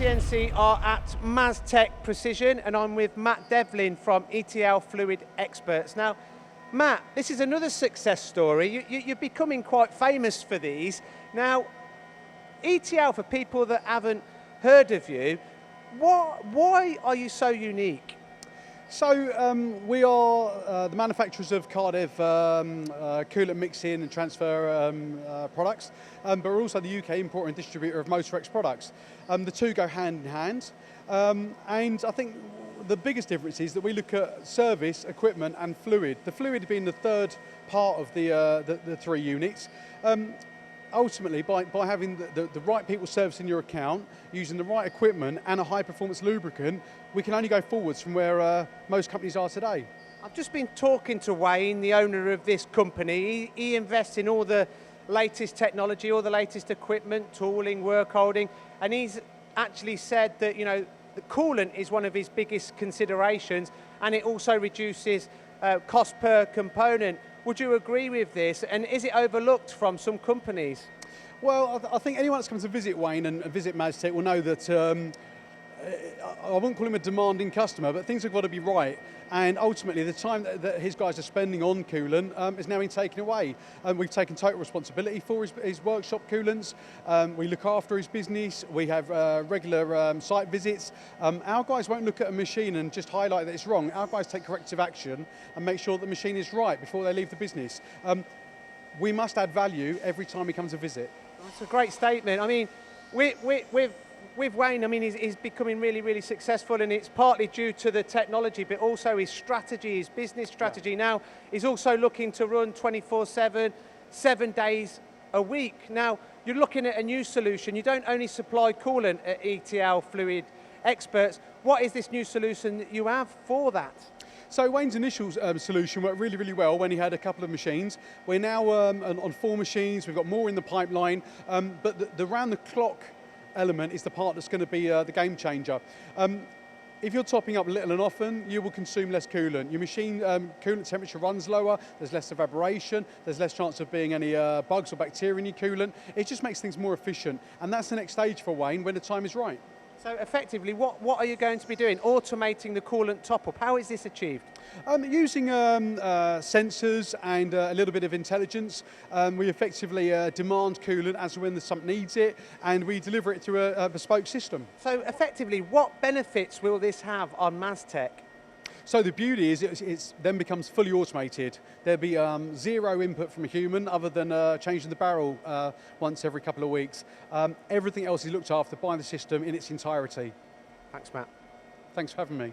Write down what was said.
CNC are at Maztech Precision, and I'm with Matt Devlin from ETL Fluid Experts. Now, Matt, this is another success story. You're becoming quite famous for these. Now, ETL, for people that haven't heard of you, why are you so unique? So we are the manufacturers of Cardiff coolant mixing and transfer products, but we're also the UK importer and distributor of Maztech products. The two go hand in hand, and I think the biggest difference is that we look at service, equipment and fluid. The fluid being the third part of the three units. Ultimately, by having the right people servicing your account, using the right equipment and a high-performance lubricant, we can only go forwards from where most companies are today. I've just been talking to Wayne, the owner of this company. He invests in all the latest technology, all the latest equipment, tooling, work holding, and he's actually said that, you know, the coolant is one of his biggest considerations, and it also reduces cost per component. Would you agree with this, and is it overlooked from some companies? Well, I think anyone that's come to visit Wayne and visit Maztech will know that I wouldn't call him a demanding customer, but things have got to be right. And ultimately, the time that his guys are spending on coolant is now being taken away. We've taken total responsibility for his workshop coolants. We look after his business. We have regular site visits. Our guys won't look at a machine and just highlight that it's wrong. Our guys take corrective action and make sure the machine is right before they leave the business. We must add value every time he comes to visit. That's a great statement. I mean, with Wayne, I mean, he's becoming really, really successful, and it's partly due to the technology, but also his strategy, his business strategy. Yeah. Now, he's also looking to run 24/7, 7 days a week. Now, you're looking at a new solution. You don't only supply coolant at ETL Fluid Experts. What is this new solution that you have for that? So Wayne's initial solution worked really, really well when he had a couple of machines. We're now on 4 machines. We've got more in the pipeline, but the round-the-clock element is the part that's going to be the game changer. If you're topping up little and often, you will consume less coolant. Your machine coolant temperature runs lower, there's less evaporation, there's less chance of being any bugs or bacteria in your coolant. It just makes things more efficient, and that's the next stage for Wayne when the time is right. So effectively, what are you going to be doing? Automating the coolant top-up. How is this achieved? Using sensors and a little bit of intelligence, we effectively demand coolant as when the sump needs it, and we deliver it through a bespoke system. So effectively, what benefits will this have on Maztech? So the beauty is it then becomes fully automated. There'll be zero input from a human other than changing the barrel once every couple of weeks. Everything else is looked after by the system in its entirety. Thanks, Matt. Thanks for having me.